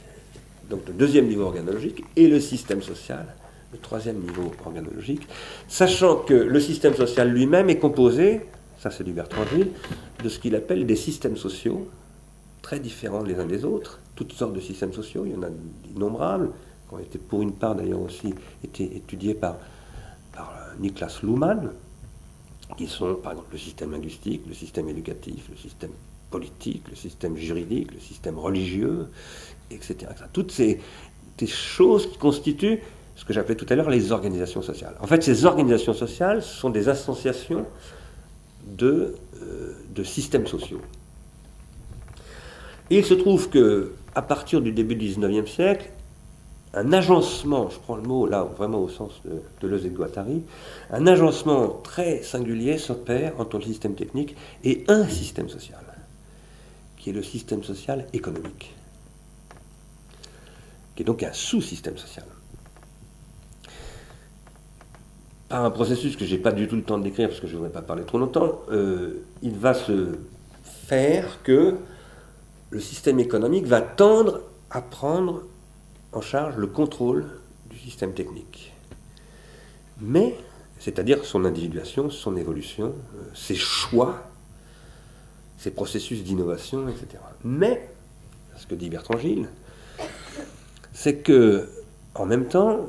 donc le deuxième niveau organologique, et le système social, le troisième niveau organologique, sachant que le système social lui-même est composé, ça c'est du Bertrand Gilles, de ce qu'il appelle des systèmes sociaux, très différents les uns des autres, toutes sortes de systèmes sociaux, il y en a innombrables, qui ont été pour une part d'ailleurs aussi été étudiés par Niklas Luhmann, qui sont par exemple le système linguistique, le système éducatif, le système politique, le système juridique, le système religieux, etc. Toutes ces choses qui constituent ce que j'appelais tout à l'heure les organisations sociales. En fait, ces organisations sociales sont des associations de systèmes sociaux. Et il se trouve qu'à partir du début du XIXe siècle, un agencement, je prends le mot là vraiment au sens de Deleuze et de Guattari, un agencement très singulier s'opère entre le système technique et un système social, qui est le système social économique, qui est donc un sous-système social. Par un processus que je n'ai pas du tout le temps de décrire, parce que je ne voudrais pas parler trop longtemps, il va se faire que le système économique va tendre à prendre en charge le contrôle du système technique. Mais, c'est-à-dire son individuation, son évolution, ses choix ces processus d'innovation, etc. Mais, ce que dit Bertrand Gilles, c'est que, en même temps,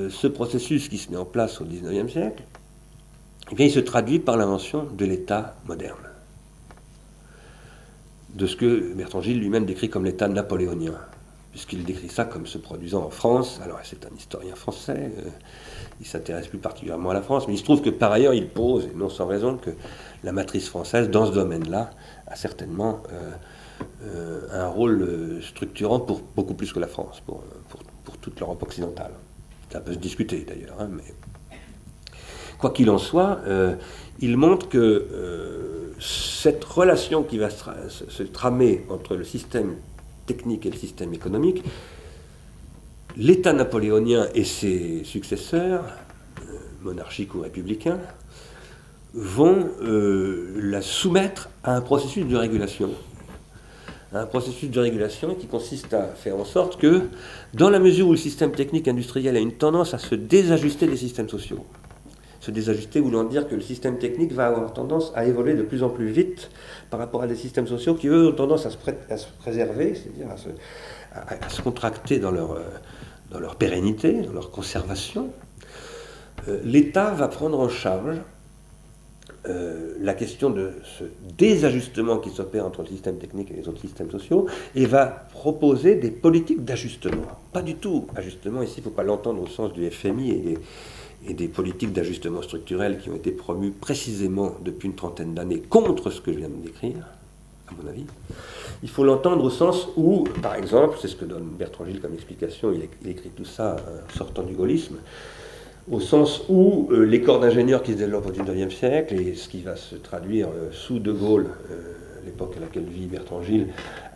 ce processus qui se met en place au XIXe siècle, eh bien, il se traduit par l'invention de l'État moderne, de ce que Bertrand Gilles lui-même décrit comme l'État napoléonien, puisqu'il décrit ça comme se produisant en France. Alors, c'est un historien français, il s'intéresse plus particulièrement à la France, mais il se trouve que par ailleurs, il pose, et non sans raison, que la matrice française, dans ce domaine-là, a certainement un rôle structurant pour beaucoup plus que la France, pour toute l'Europe occidentale. Ça peut se discuter d'ailleurs, hein, mais quoi qu'il en soit, il montre que cette relation qui va se tramer entre le système technique et le système économique, l'État napoléonien et ses successeurs, monarchiques ou républicains, vont la soumettre à un processus de régulation. Un processus de régulation qui consiste à faire en sorte que, dans la mesure où le système technique industriel a une tendance à se désajuster des systèmes sociaux, se désajuster voulant dire que le système technique va avoir tendance à évoluer de plus en plus vite par rapport à des systèmes sociaux qui, eux, ont tendance à se préserver, c'est-à-dire à se contracter dans leur pérennité, dans leur conservation, l'État va prendre en charge la question de ce désajustement qui s'opère entre le système technique et les autres systèmes sociaux, et va proposer des politiques d'ajustement. Pas du tout ajustement, ici il ne faut pas l'entendre au sens du FMI et des politiques d'ajustement structurel qui ont été promues précisément depuis une trentaine d'années contre ce que je viens de décrire, à mon avis. Il faut l'entendre au sens où, par exemple, c'est ce que donne Bertrand Gilles comme explication, il écrit tout ça sortant du gaullisme, au sens où les corps d'ingénieurs qui se développent au XIXe siècle, et ce qui va se traduire sous De Gaulle, l'époque à laquelle vit Bertrand Gilles,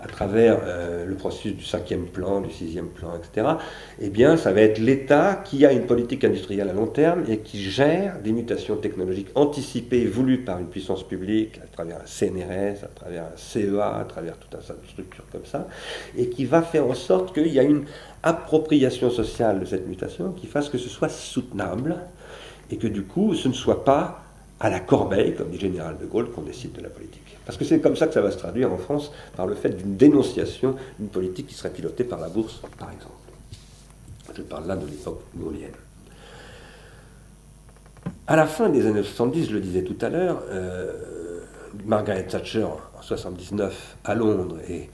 à travers le processus du 5e plan, du 6e plan, etc., eh bien, ça va être l'État qui a une politique industrielle à long terme et qui gère des mutations technologiques anticipées, voulues par une puissance publique, à travers un CNRS, à travers un CEA, à travers tout un tas de structures comme ça, et qui va faire en sorte qu'il y a une appropriation sociale de cette mutation qui fasse que ce soit soutenable et que du coup, ce ne soit pas à la corbeille, comme dit le général de Gaulle, qu'on décide de la politique. Parce que c'est comme ça que ça va se traduire en France, par le fait d'une dénonciation d'une politique qui serait pilotée par la bourse, par exemple. Je parle là de l'époque gaullienne. À la fin des années 70, je le disais tout à l'heure, Margaret Thatcher en 79 à Londres et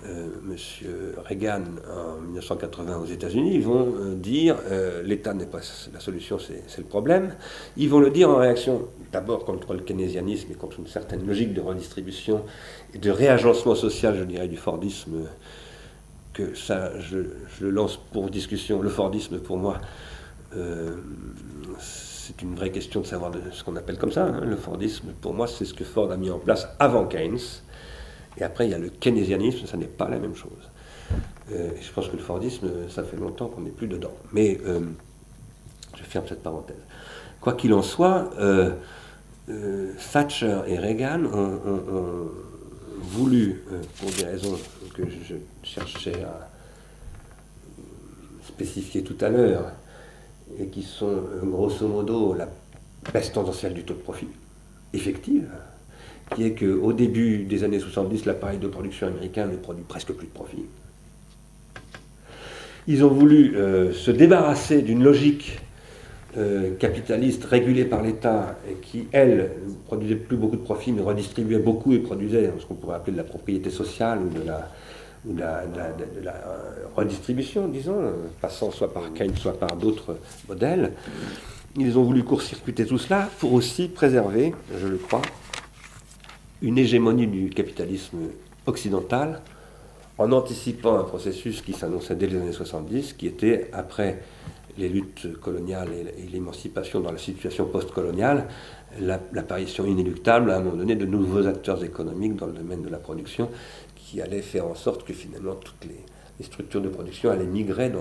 M. Reagan en 1980 aux États-Unis, ils vont dire l'État n'est pas la solution, c'est le problème. Ils vont le dire en réaction d'abord contre le keynésianisme et contre une certaine logique de redistribution et de réagencement social, je dirais, du Fordisme, que ça, je le lance pour discussion. Le Fordisme, pour moi, c'est une vraie question de savoir ce qu'on appelle comme ça. Hein. Le Fordisme, pour moi, c'est ce que Ford a mis en place avant Keynes. Et après, il y a le keynésianisme, ça n'est pas la même chose. Je pense que le Fordisme, ça fait longtemps qu'on n'est plus dedans. Mais je ferme cette parenthèse. Quoi qu'il en soit, Thatcher et Reagan ont voulu, pour des raisons que je cherchais à spécifier tout à l'heure, et qui sont grosso modo la baisse tendancielle du taux de profit effective, qui est qu'au début des années 70, l'appareil de production américain ne produit presque plus de profit. Ils ont voulu se débarrasser d'une logique capitaliste régulée par l'État et qui, elle, ne produisait plus beaucoup de profit, mais redistribuait beaucoup et produisait ce qu'on pourrait appeler de la propriété sociale ou de la redistribution, disons, passant soit par Keynes, soit par d'autres modèles. Ils ont voulu court-circuiter tout cela pour aussi préserver, je le crois, une hégémonie du capitalisme occidental en anticipant un processus qui s'annonçait dès les années 70, qui était, après les luttes coloniales et l'émancipation dans la situation post-coloniale, l'apparition inéluctable, à un moment donné, de nouveaux acteurs économiques dans le domaine de la production, qui allaient faire en sorte que finalement toutes les structures de production allaient migrer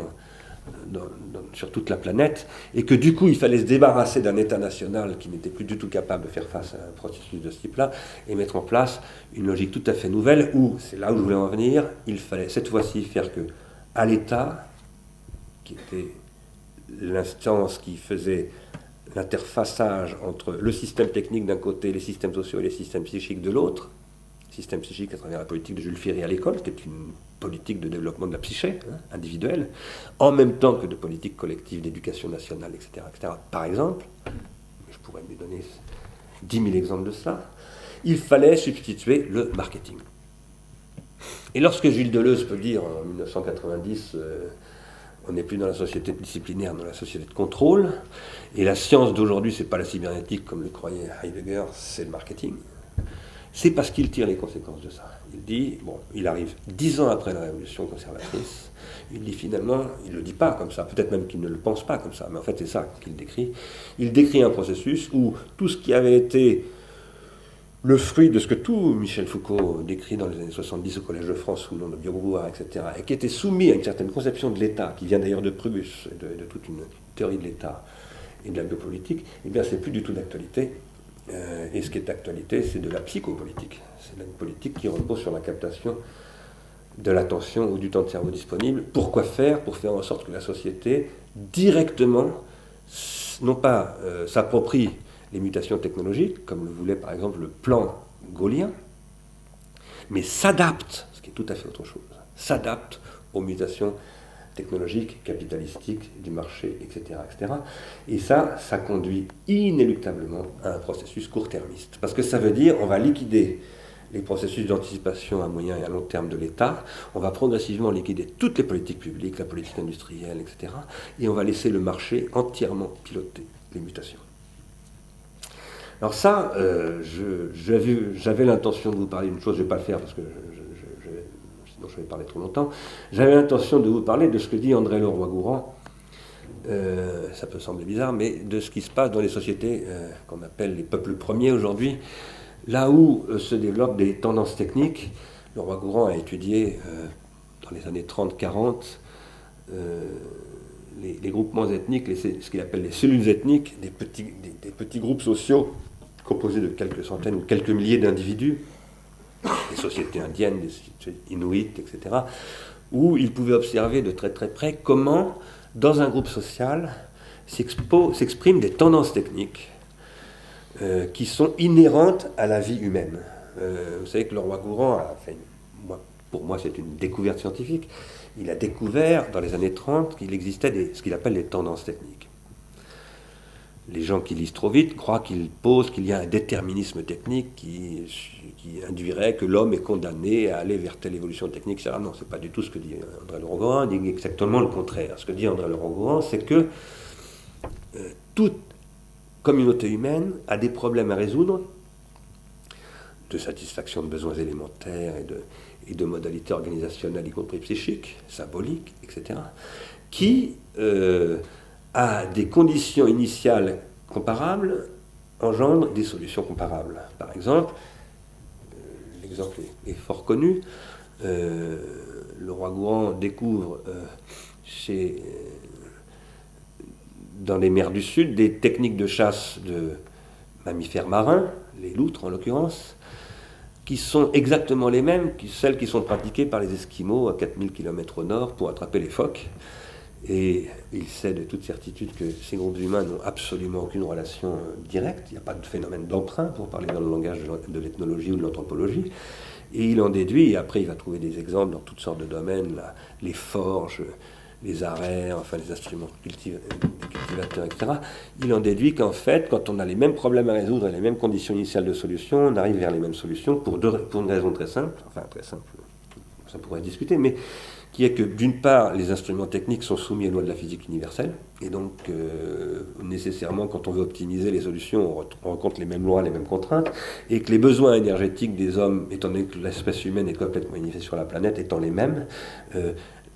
sur toute la planète, et que du coup il fallait se débarrasser d'un État national qui n'était plus du tout capable de faire face à un processus de ce type-là, et mettre en place une logique tout à fait nouvelle, où, c'est là où je voulais en venir, il fallait cette fois-ci faire que, à l'État, qui était l'instance qui faisait l'interfaçage entre le système technique d'un côté, les systèmes sociaux et les systèmes psychiques de l'autre, système psychique à travers la politique de Jules Ferry à l'école, qui est une politique de développement de la psyché individuelle, en même temps que de politique collective d'éducation nationale, etc., etc. Par exemple, je pourrais lui donner 10 000 exemples de ça, il fallait substituer le marketing. Et lorsque Gilles Deleuze peut dire en 1990 on n'est plus dans la société disciplinaire, dans la société de contrôle, et la science d'aujourd'hui, c'est pas la cybernétique comme le croyait Heidegger, c'est le marketing, c'est parce qu'il tire les conséquences de ça. Il dit, bon, il arrive 10 ans après la révolution conservatrice, il dit finalement, il ne le dit pas comme ça, peut-être même qu'il ne le pense pas comme ça, mais en fait c'est ça qu'il décrit. Il décrit un processus où tout ce qui avait été le fruit de ce que tout Michel Foucault décrit dans les années 70 au Collège de France sous le nom de Biot-Brouard, etc., et qui était soumis à une certaine conception de l'État, qui vient d'ailleurs de Prugus, de toute une théorie de l'État et de la biopolitique, eh bien c'est plus du tout d'actualité. Et ce qui est d'actualité, c'est de la psychopolitique. C'est une politique qui repose sur la captation de l'attention ou du temps de cerveau disponible. Pourquoi faire? Pour faire en sorte que la société, directement, non pas s'approprie les mutations technologiques, comme le voulait par exemple le plan gaullien, mais s'adapte, ce qui est tout à fait autre chose, s'adapte aux mutations technologiques, capitalistiques, du marché, etc., etc. Et ça conduit inéluctablement à un processus court-termiste. Parce que ça veut dire on va liquider les processus d'anticipation à moyen et à long terme de l'État, on va progressivement liquider toutes les politiques publiques, la politique industrielle, etc., et on va laisser le marché entièrement piloter les mutations. Alors ça, j'avais l'intention de vous parler d'une chose, je ne vais pas le faire parce que sinon je vais parler trop longtemps. J'avais l'intention de vous parler de ce que dit André Leroi-Gourhan, ça peut sembler bizarre, mais de ce qui se passe dans les sociétés qu'on appelle les peuples premiers aujourd'hui, là où se développent des tendances techniques. Leroi-Gourhan a étudié dans les années 30-40 les groupements ethniques, ce qu'il appelle les cellules ethniques, des petits groupes sociaux composés de quelques centaines ou quelques milliers d'individus, des sociétés indiennes, des sociétés inuites, etc., où il pouvait observer de très très près comment, dans un groupe social, s'expriment des tendances techniques qui sont inhérentes à la vie humaine. Vous savez que Leroi-Gourhan a fait, pour moi c'est une découverte scientifique, il a découvert dans les années 30 qu'il existait ce qu'il appelle les tendances techniques. Les gens qui lisent trop vite croient qu'il y a un déterminisme technique qui induirait que l'homme est condamné à aller vers telle évolution technique, etc. Non, ce n'est pas du tout ce que dit André Leroi-Gourhan, il dit exactement le contraire. Ce que dit André Leroi-Gourhan, c'est que toute communauté humaine a des problèmes à résoudre, de satisfaction de besoins élémentaires et de modalités organisationnelles, y compris psychiques, symboliques, etc., qui, à des conditions initiales comparables, engendrent des solutions comparables. Par exemple, l'exemple est fort connu, Leroi-Gourhan découvre dans les mers du Sud des techniques de chasse de mammifères marins, les loutres en l'occurrence, qui sont exactement les mêmes que celles qui sont pratiquées par les Esquimaux à 4000 km au nord pour attraper les phoques. Et il sait de toute certitude que ces groupes humains n'ont absolument aucune relation directe, il n'y a pas de phénomène d'emprunt, pour parler dans le langage de l'ethnologie ou de l'anthropologie. Et il en déduit, et après il va trouver des exemples dans toutes sortes de domaines, les forges, les arrêts, enfin les instruments cultivateurs, etc. Il en déduit qu'en fait, quand on a les mêmes problèmes à résoudre et les mêmes conditions initiales de solution, on arrive vers les mêmes solutions pour une raison très simple, enfin très simple, ça pourrait discuter, mais qui est que d'une part, les instruments techniques sont soumis aux lois de la physique universelle, et donc nécessairement, quand on veut optimiser les solutions, on rencontre les mêmes lois, les mêmes contraintes, et que les besoins énergétiques des hommes, étant donné que l'espèce humaine est complètement unifiée sur la planète, étant les mêmes,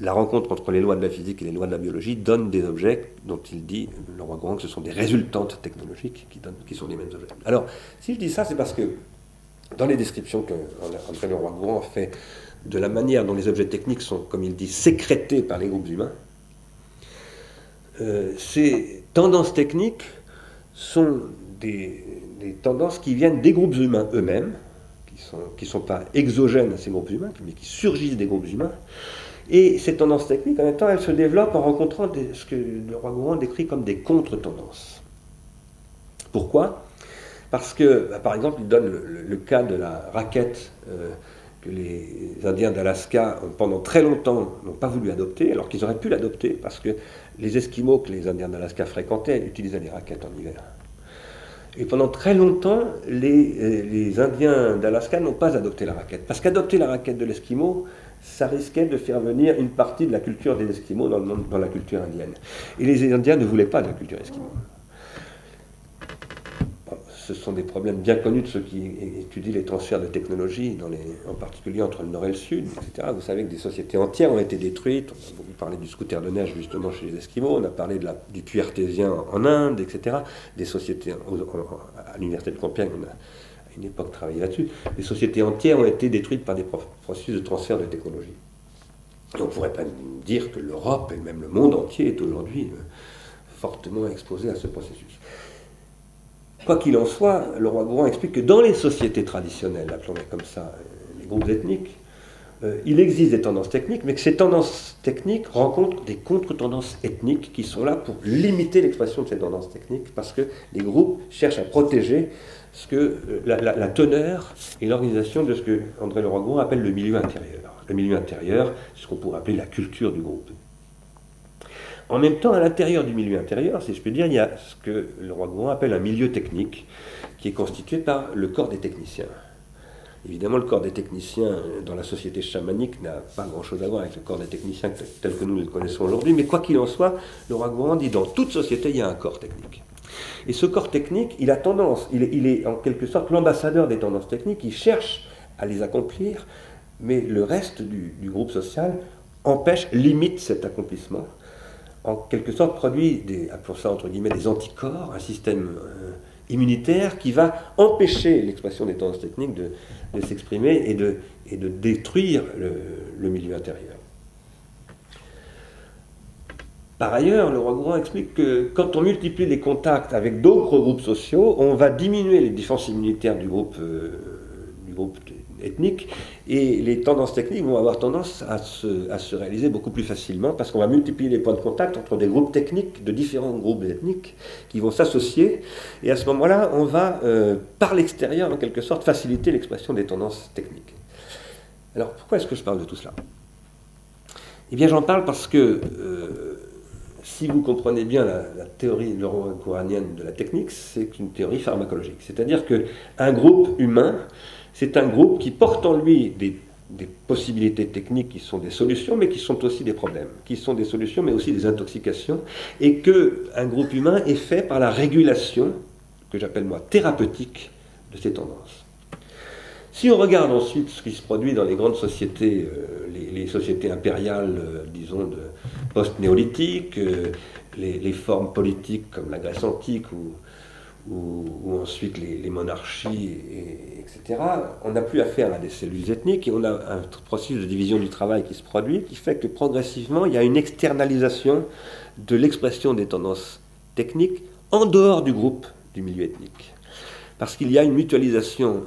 la rencontre entre les lois de la physique et les lois de la biologie donne des objets dont il dit, Leroi-Gourhan, que ce sont des résultantes technologiques qui sont les mêmes objets. Alors, si je dis ça, c'est parce que dans les descriptions qu'André Leroi-Gourhan fait de la manière dont les objets techniques sont, comme il dit, sécrétés par les groupes humains, ces tendances techniques sont des tendances qui viennent des groupes humains eux-mêmes, qui ne sont pas exogènes à ces groupes humains, mais qui surgissent des groupes humains. Et ces tendances techniques, en même temps, elles se développent en rencontrant ce que Leroi-Gourhan décrit comme des contre-tendances. Pourquoi ? parce que, par exemple, il donne le cas de la raquette que les Indiens d'Alaska, pendant très longtemps, n'ont pas voulu adopter, alors qu'ils auraient pu l'adopter, parce que les Esquimaux que les Indiens d'Alaska fréquentaient utilisaient les raquettes en hiver. Et pendant très longtemps, les Indiens d'Alaska n'ont pas adopté la raquette, parce qu'adopter la raquette de l'Esquimau, ça risquait de faire venir une partie de la culture des Esquimaux dans la culture indienne. Et les Indiens ne voulaient pas de la culture esquimau. Ce sont des problèmes bien connus de ceux qui étudient les transferts de technologie, en particulier entre le Nord et le Sud, etc. Vous savez que des sociétés entières ont été détruites. On a beaucoup parlé du scooter de neige justement chez les Esquimaux, on a parlé du puits artésien en Inde, etc. Des sociétés, à l'université de Compiègne, on a à une époque travaillé là-dessus. Des sociétés entières ont été détruites par des processus de transfert de technologie. Et on ne pourrait pas dire que l'Europe et même le monde entier est aujourd'hui fortement exposé à ce processus. Quoi qu'il en soit, le roi Gourand explique que dans les sociétés traditionnelles, appelons-les comme ça, les groupes ethniques, il existe des tendances techniques, mais que ces tendances techniques rencontrent des contre-tendances ethniques qui sont là pour limiter l'expression de ces tendances techniques, parce que les groupes cherchent à protéger la teneur et l'organisation de ce que André Leroi-Gourhan appelle le milieu intérieur. Le milieu intérieur, c'est ce qu'on pourrait appeler la culture du groupe. En même temps, à l'intérieur du milieu intérieur, si je peux dire, il y a ce que Leroi-Gourhan appelle un milieu technique, qui est constitué par le corps des techniciens. Évidemment, le corps des techniciens dans la société chamanique n'a pas grand-chose à voir avec le corps des techniciens tel que nous le connaissons aujourd'hui, mais quoi qu'il en soit, Leroi-Gourhan dit dans toute société, il y a un corps technique. Et ce corps technique, il a tendance, il est en quelque sorte l'ambassadeur des tendances techniques, il cherche à les accomplir, mais le reste du groupe social empêche, limite cet accomplissement, en quelque sorte produit appelons ça entre guillemets des anticorps, un système immunitaire qui va empêcher l'expression des tendances techniques de s'exprimer et de détruire le milieu intérieur. Par ailleurs, Leroi-Gourhan explique que quand on multiplie les contacts avec d'autres groupes sociaux, on va diminuer les défenses immunitaires du groupe ethnique, et les tendances techniques vont avoir tendance à se réaliser beaucoup plus facilement, parce qu'on va multiplier les points de contact entre des groupes techniques de différents groupes ethniques qui vont s'associer, et à ce moment-là, on va, par l'extérieur, en quelque sorte, faciliter l'expression des tendances techniques. Alors, pourquoi est-ce que je parle de tout cela ? Eh bien, j'en parle parce que si vous comprenez bien la théorie leroi-gourhanienne de la technique, c'est une théorie pharmacologique. C'est-à-dire qu'un groupe humain, c'est un groupe qui porte en lui des possibilités techniques qui sont des solutions, mais qui sont aussi des problèmes, qui sont des solutions, mais aussi des intoxications, et qu'un groupe humain est fait par la régulation, que j'appelle moi thérapeutique, de ces tendances. Si on regarde ensuite ce qui se produit dans les grandes sociétés, les sociétés impériales, disons, de post-néolithique, les formes politiques comme la Grèce antique ou ensuite les monarchies, etc., on n'a plus affaire à des cellules ethniques et on a un processus de division du travail qui se produit, qui fait que progressivement, il y a une externalisation de l'expression des tendances techniques en dehors du groupe, du milieu ethnique. Parce qu'il y a une mutualisation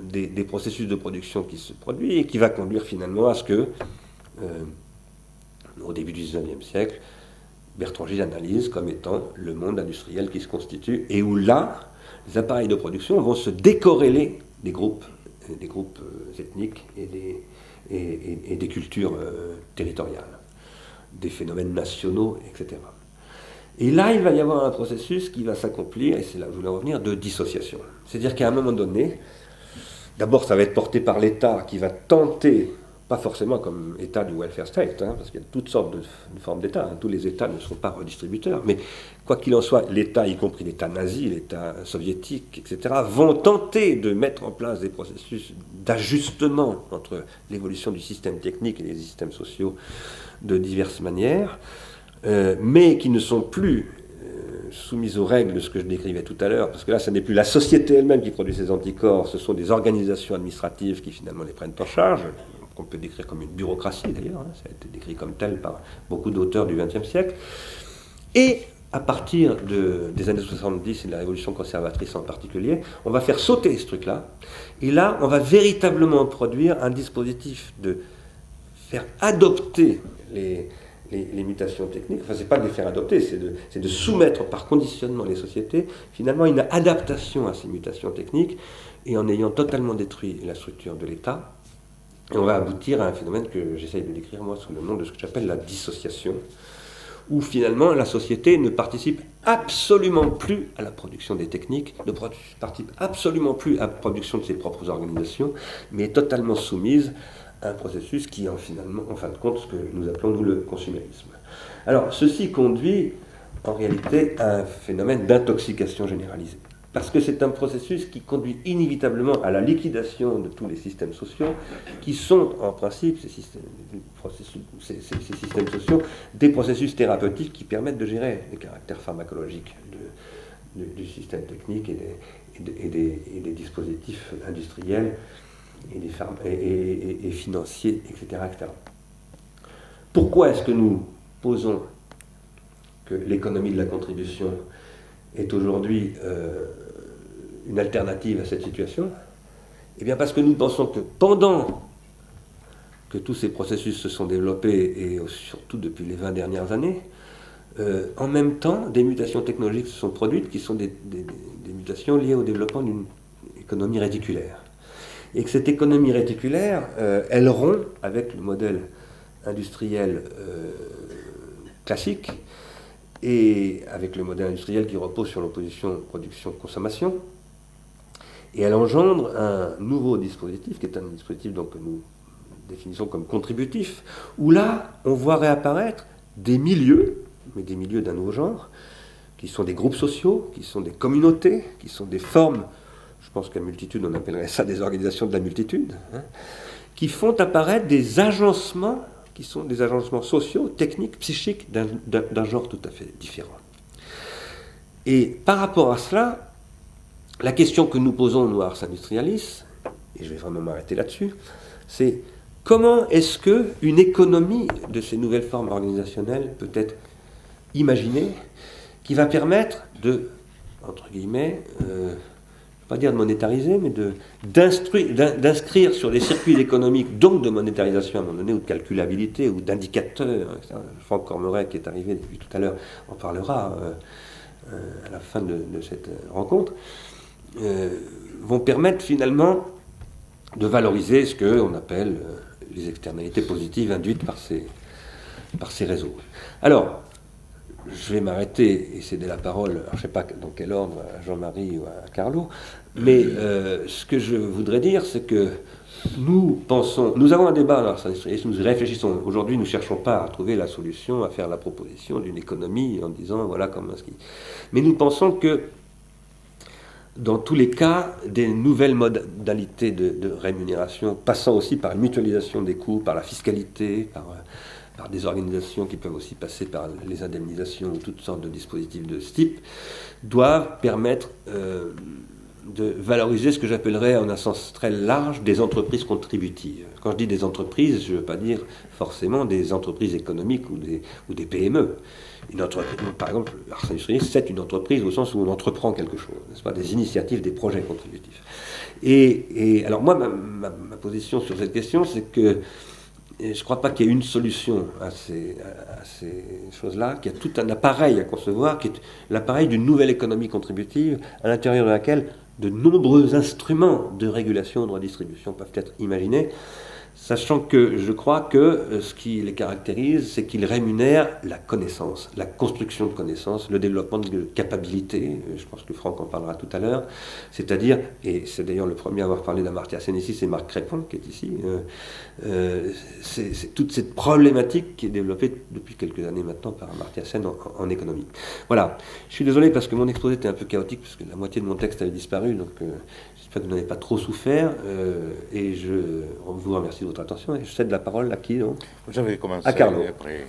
des processus de production qui se produit et qui va conduire finalement à ce que, au début du XIXe siècle, Bertrand Gilles analyse comme étant le monde industriel qui se constitue et où là, les appareils de production vont se décorréler des groupes ethniques et des cultures territoriales, des phénomènes nationaux, etc. Et là, il va y avoir un processus qui va s'accomplir, et c'est là où je voulais revenir, de dissociation. C'est-à-dire qu'à un moment donné, d'abord ça va être porté par l'État qui va tenter, pas forcément comme État du welfare state, parce qu'il y a toutes sortes de formes d'État, tous les États ne sont pas redistributeurs, mais quoi qu'il en soit, l'État, y compris l'État nazi, l'État soviétique, etc., vont tenter de mettre en place des processus d'ajustement entre l'évolution du système technique et des systèmes sociaux de diverses manières, mais qui ne sont plus soumises aux règles de ce que je décrivais tout à l'heure, parce que là, ce n'est plus la société elle-même qui produit ces anticorps, ce sont des organisations administratives qui finalement les prennent en charge, qu'on peut décrire comme une bureaucratie d'ailleurs, ça a été décrit comme tel par beaucoup d'auteurs du XXe siècle, et à partir des années 70 et de la révolution conservatrice en particulier, on va faire sauter ce truc-là, et là, on va véritablement produire un dispositif de faire adopter les mutations techniques, enfin, c'est pas de les faire adopter, c'est de soumettre par conditionnement les sociétés, finalement, à une adaptation à ces mutations techniques, et en ayant totalement détruit la structure de l'État, et on va aboutir à un phénomène que j'essaye de décrire, moi, sous le nom de ce que j'appelle la dissociation, où finalement la société ne participe absolument plus à la production des techniques, ne participe absolument plus à la production de ses propres organisations, mais est totalement soumise à un processus qui est en fin de compte ce que nous appelons nous le consumérisme. Alors ceci conduit en réalité à un phénomène d'intoxication généralisée. Parce que c'est un processus qui conduit inévitablement à la liquidation de tous les systèmes sociaux, qui sont en principe, ces systèmes sociaux, des processus thérapeutiques qui permettent de gérer les caractères pharmacologiques du système technique et des dispositifs industriels et financiers, etc., etc. Pourquoi est-ce que nous posons que l'économie de la contribution est aujourd'hui une alternative à cette situation? Eh bien parce que nous pensons que pendant que tous ces processus se sont développés, et surtout depuis les 20 dernières années, en même temps, des mutations technologiques se sont produites qui sont des mutations liées au développement d'une économie réticulaire. Et que cette économie réticulaire, elle rompt avec le modèle industriel classique, et avec le modèle industriel qui repose sur l'opposition production-consommation, et elle engendre un nouveau dispositif, qui est un dispositif donc, que nous définissons comme contributif, où là, on voit réapparaître des milieux, mais des milieux d'un nouveau genre, qui sont des groupes sociaux, qui sont des communautés, qui sont des formes, je pense qu'à multitude, on appellerait ça des organisations de la multitude, hein, qui font apparaître des agencements qui sont des agencements sociaux, techniques, psychiques d'un genre tout à fait différent. Et par rapport à cela, la question que nous posons, nous, à Ars Industrialis, et je vais vraiment m'arrêter là-dessus, c'est comment est-ce qu'une économie de ces nouvelles formes organisationnelles peut être imaginée, qui va permettre de, entre guillemets, pas dire de monétariser, mais d'inscrire sur des circuits économiques, donc de monétarisation à un moment donné, ou de calculabilité, ou d'indicateurs. Franck Cormeret, qui est arrivé depuis tout à l'heure, en parlera à la fin de cette rencontre, vont permettre finalement de valoriser ce qu'on appelle les externalités positives induites par ces réseaux. Alors, je vais m'arrêter et céder la parole, alors je ne sais pas dans quel ordre, à Jean-Marie ou à Carlo, mais ce que je voudrais dire, c'est que nous avons un débat dans Ars Industrialis, nous réfléchissons. Aujourd'hui, nous ne cherchons pas à trouver la solution, à faire la proposition d'une économie en disant voilà comment ce qui. Mais nous pensons que dans tous les cas, des nouvelles modalités de rémunération, passant aussi par une mutualisation des coûts, par la fiscalité, par des organisations qui peuvent aussi passer par les indemnisations ou toutes sortes de dispositifs de ce type, doivent permettre de valoriser ce que j'appellerais en un sens très large des entreprises contributives. Quand je dis des entreprises, je ne veux pas dire forcément des entreprises économiques ou des PME. Par exemple, Ars Industrialis, c'est une entreprise au sens où on entreprend quelque chose, n'est-ce pas, des initiatives, des projets contributifs. Et alors moi, ma position sur cette question, c'est que je ne crois pas qu'il y ait une solution à ces choses-là, qu'il y a tout un appareil à concevoir, qui est l'appareil d'une nouvelle économie contributive, à l'intérieur de laquelle de nombreux instruments de régulation de redistribution peuvent être imaginés, sachant que je crois que ce qui les caractérise, c'est qu'ils rémunèrent la connaissance, la construction de connaissances, le développement de capacités. Je pense que Franck en parlera tout à l'heure. C'est-à-dire, et c'est d'ailleurs le premier à avoir parlé d'Amartya Sen ici, c'est Marc Crépon qui est ici. C'est toute cette problématique qui est développée depuis quelques années maintenant par Amartya Sen en économie. Voilà. Je suis désolé parce que mon exposé était un peu chaotique, parce que la moitié de mon texte avait disparu, donc j'espère que vous n'avez pas trop souffert. Et je vous remercie de votre attention et je cède la parole à qui donc? Vous avez commencé à Carlo. Après